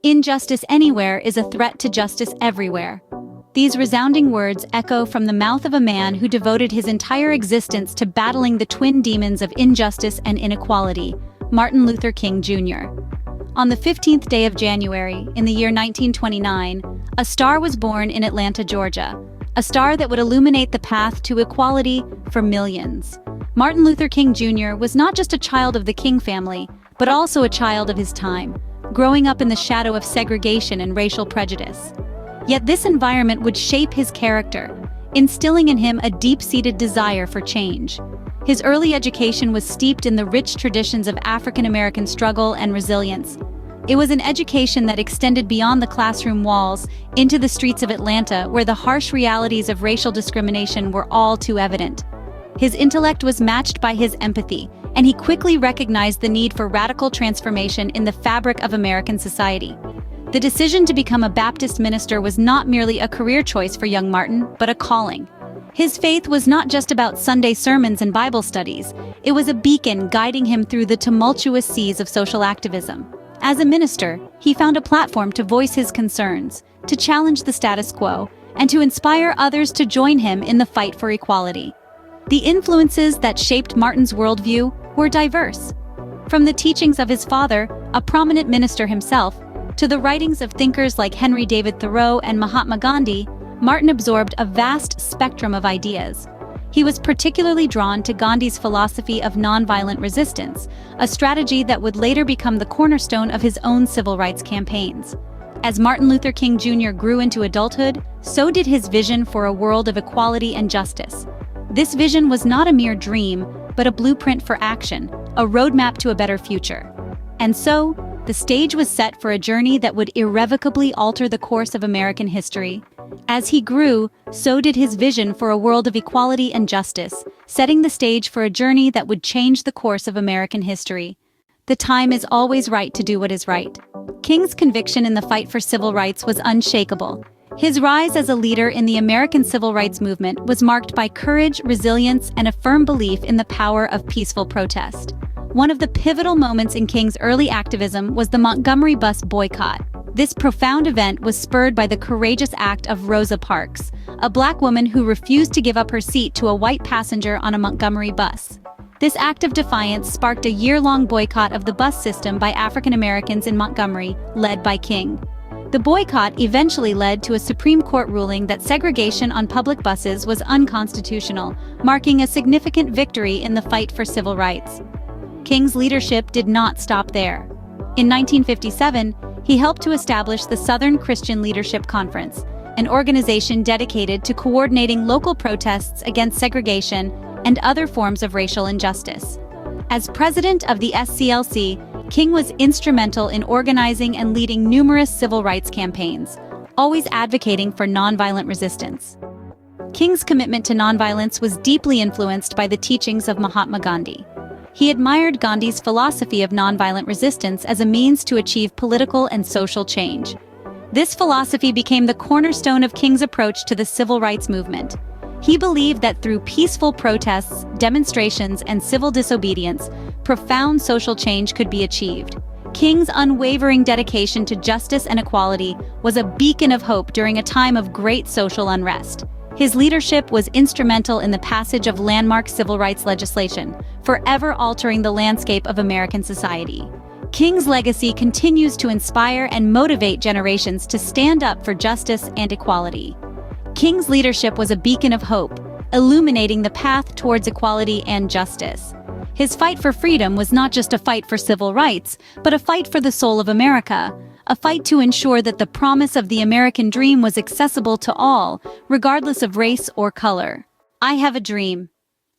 Injustice anywhere is a threat to justice everywhere. These resounding words echo from the mouth of a man who devoted his entire existence to battling the twin demons of injustice and inequality, Martin Luther King Jr. On the 15th day of January, in the year 1929, a star was born in Atlanta, Georgia, a star that would illuminate the path to equality for millions. Martin Luther King Jr. was not just a child of the King family, but also a child of his time, growing up in the shadow of segregation and racial prejudice. Yet this environment would shape his character, instilling in him a deep-seated desire for change. His early education was steeped in the rich traditions of African-American struggle and resilience. It was an education that extended beyond the classroom walls into the streets of Atlanta, where the harsh realities of racial discrimination were all too evident. His intellect was matched by his empathy, and he quickly recognized the need for radical transformation in the fabric of American society. The decision to become a Baptist minister was not merely a career choice for young Martin, but a calling. His faith was not just about Sunday sermons and Bible studies. It was a beacon guiding him through the tumultuous seas of social activism. As a minister, he found a platform to voice his concerns, to challenge the status quo, and to inspire others to join him in the fight for equality. The influences that shaped Martin's worldview were diverse. From the teachings of his father, a prominent minister himself, to the writings of thinkers like Henry David Thoreau and Mahatma Gandhi, Martin absorbed a vast spectrum of ideas. He was particularly drawn to Gandhi's philosophy of nonviolent resistance, a strategy that would later become the cornerstone of his own civil rights campaigns. As Martin Luther King Jr. grew into adulthood, so did his vision for a world of equality and justice. This vision was not a mere dream, but a blueprint for action, a roadmap to a better future. And so, the stage was set for a journey that would irrevocably alter the course of American history. As he grew, so did his vision for a world of equality and justice, setting the stage for a journey that would change the course of American history. The time is always right to do what is right. King's conviction in the fight for civil rights was unshakable. His rise as a leader in the American civil rights movement was marked by courage, resilience, and a firm belief in the power of peaceful protest. One of the pivotal moments in King's early activism was the Montgomery bus boycott. This profound event was spurred by the courageous act of Rosa Parks, a black woman who refused to give up her seat to a white passenger on a Montgomery bus. This act of defiance sparked a year-long boycott of the bus system by African Americans in Montgomery, led by King. The boycott eventually led to a Supreme Court ruling that segregation on public buses was unconstitutional, marking a significant victory in the fight for civil rights. King's leadership did not stop there. In 1957, he helped to establish the Southern Christian Leadership Conference, an organization dedicated to coordinating local protests against segregation and other forms of racial injustice. As president of the SCLC, King was instrumental in organizing and leading numerous civil rights campaigns, always advocating for nonviolent resistance. King's commitment to nonviolence was deeply influenced by the teachings of Mahatma Gandhi. He admired Gandhi's philosophy of nonviolent resistance as a means to achieve political and social change. This philosophy became the cornerstone of King's approach to the civil rights movement. He believed that through peaceful protests, demonstrations, and civil disobedience, profound social change could be achieved. King's unwavering dedication to justice and equality was a beacon of hope during a time of great social unrest. His leadership was instrumental in the passage of landmark civil rights legislation, forever altering the landscape of American society. King's legacy continues to inspire and motivate generations to stand up for justice and equality. King's leadership was a beacon of hope, illuminating the path towards equality and justice. His fight for freedom was not just a fight for civil rights, but a fight for the soul of America, a fight to ensure that the promise of the American dream was accessible to all, regardless of race or color. I have a dream.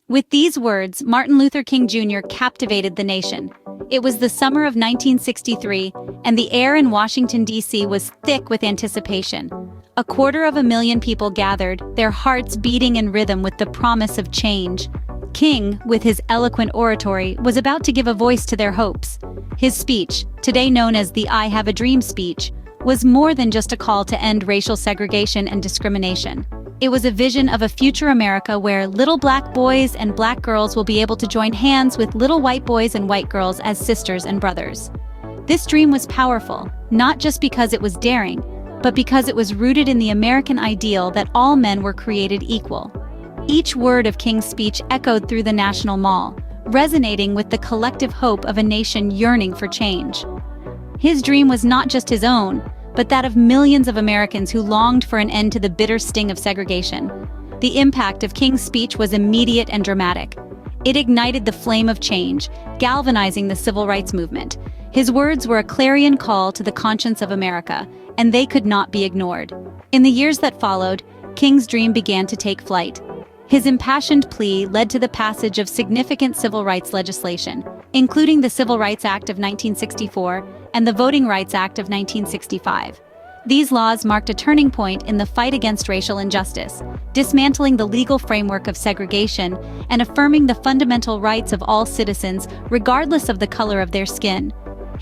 With these words, Martin Luther King Jr. captivated the nation. It was the summer of 1963, and the air in Washington, D.C. was thick with anticipation. 250,000 people gathered, their hearts beating in rhythm with the promise of change. King, with his eloquent oratory, was about to give a voice to their hopes. His speech, today known as the I Have a Dream speech, was more than just a call to end racial segregation and discrimination. It was a vision of a future America where little black boys and black girls will be able to join hands with little white boys and white girls as sisters and brothers. This dream was powerful, not just because it was daring, but because it was rooted in the American ideal that all men were created equal. Each word of King's speech echoed through the National Mall, resonating with the collective hope of a nation yearning for change. His dream was not just his own, but that of millions of Americans who longed for an end to the bitter sting of segregation. The impact of King's speech was immediate and dramatic. It ignited the flame of change, galvanizing the civil rights movement. His words were a clarion call to the conscience of America, and they could not be ignored. In the years that followed, King's dream began to take flight. His impassioned plea led to the passage of significant civil rights legislation, including the Civil Rights Act of 1964 and the Voting Rights Act of 1965. These laws marked a turning point in the fight against racial injustice, dismantling the legal framework of segregation and affirming the fundamental rights of all citizens regardless of the color of their skin.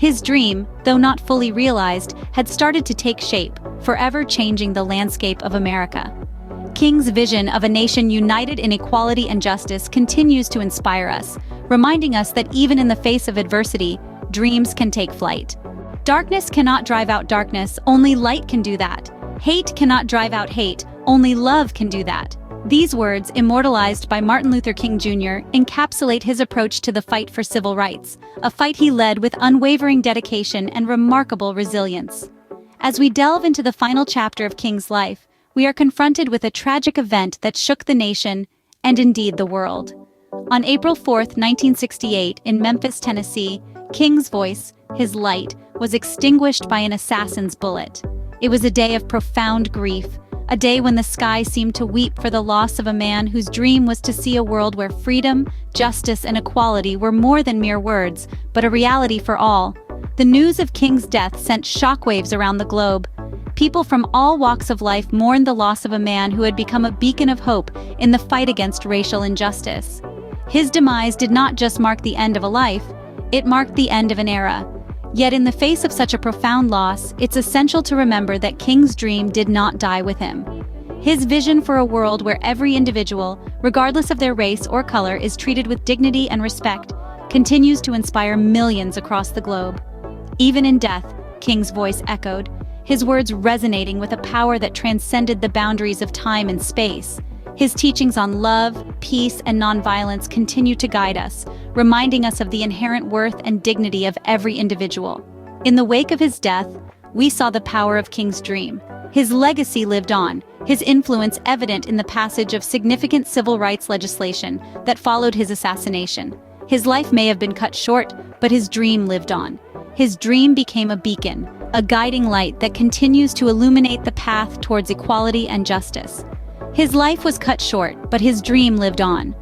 His dream, though not fully realized, had started to take shape, forever changing the landscape of America. King's vision of a nation united in equality and justice continues to inspire us, reminding us that even in the face of adversity, dreams can take flight. Darkness cannot drive out darkness, only light can do that. Hate cannot drive out hate, only love can do that. These words, immortalized by Martin Luther King Jr., encapsulate his approach to the fight for civil rights, a fight he led with unwavering dedication and remarkable resilience. As we delve into the final chapter of King's life, we are confronted with a tragic event that shook the nation, and indeed the world. On April 4, 1968, in Memphis, Tennessee, King's voice, his light, was extinguished by an assassin's bullet. It was a day of profound grief, a day when the sky seemed to weep for the loss of a man whose dream was to see a world where freedom, justice, and equality were more than mere words, but a reality for all. The news of King's death sent shockwaves around the globe. People from all walks of life mourned the loss of a man who had become a beacon of hope in the fight against racial injustice. His demise did not just mark the end of a life, it marked the end of an era. Yet in the face of such a profound loss, it's essential to remember that King's dream did not die with him. His vision for a world where every individual, regardless of their race or color, is treated with dignity and respect, continues to inspire millions across the globe. Even in death, King's voice echoed, his words resonating with a power that transcended the boundaries of time and space. His teachings on love, peace, and nonviolence continue to guide us, reminding us of the inherent worth and dignity of every individual. In the wake of his death, we saw the power of King's dream. His legacy lived on, his influence evident in the passage of significant civil rights legislation that followed his assassination. His life may have been cut short, but his dream lived on. His dream became a beacon, a guiding light that continues to illuminate the path towards equality and justice. His life was cut short, but his dream lived on.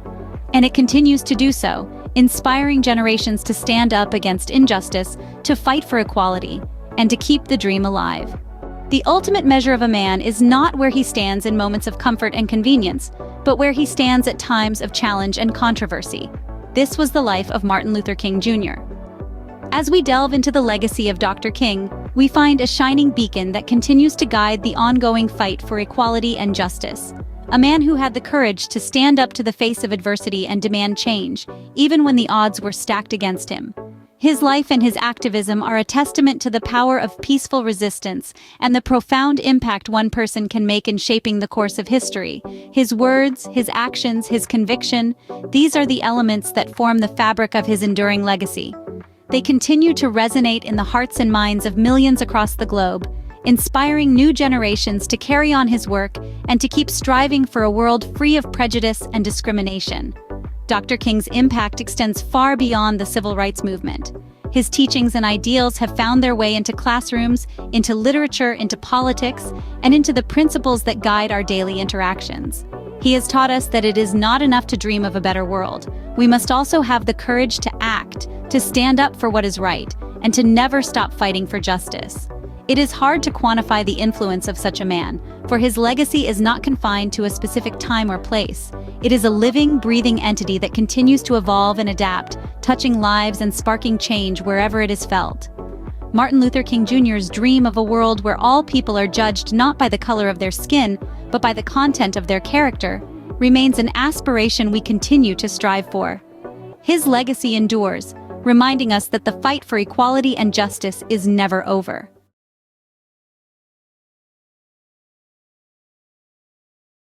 And it continues to do so, inspiring generations to stand up against injustice, to fight for equality, and to keep the dream alive. The ultimate measure of a man is not where he stands in moments of comfort and convenience, but where he stands at times of challenge and controversy. This was the life of Martin Luther King Jr. As we delve into the legacy of Dr. King, we find a shining beacon that continues to guide the ongoing fight for equality and justice. A man who had the courage to stand up to the face of adversity and demand change, even when the odds were stacked against him. His life and his activism are a testament to the power of peaceful resistance and the profound impact one person can make in shaping the course of history. His words, his actions, his conviction, these are the elements that form the fabric of his enduring legacy. They continue to resonate in the hearts and minds of millions across the globe, inspiring new generations to carry on his work and to keep striving for a world free of prejudice and discrimination. Dr. King's impact extends far beyond the civil rights movement. His teachings and ideals have found their way into classrooms, into literature, into politics, and into the principles that guide our daily interactions. He has taught us that it is not enough to dream of a better world. We must also have the courage to act, to stand up for what is right, and to never stop fighting for justice. It is hard to quantify the influence of such a man, for his legacy is not confined to a specific time or place. It is a living, breathing entity that continues to evolve and adapt, touching lives and sparking change wherever it is felt. Martin Luther King Jr.'s dream of a world where all people are judged not by the color of their skin, but by the content of their character, remains an aspiration we continue to strive for. His legacy endures, reminding us that the fight for equality and justice is never over.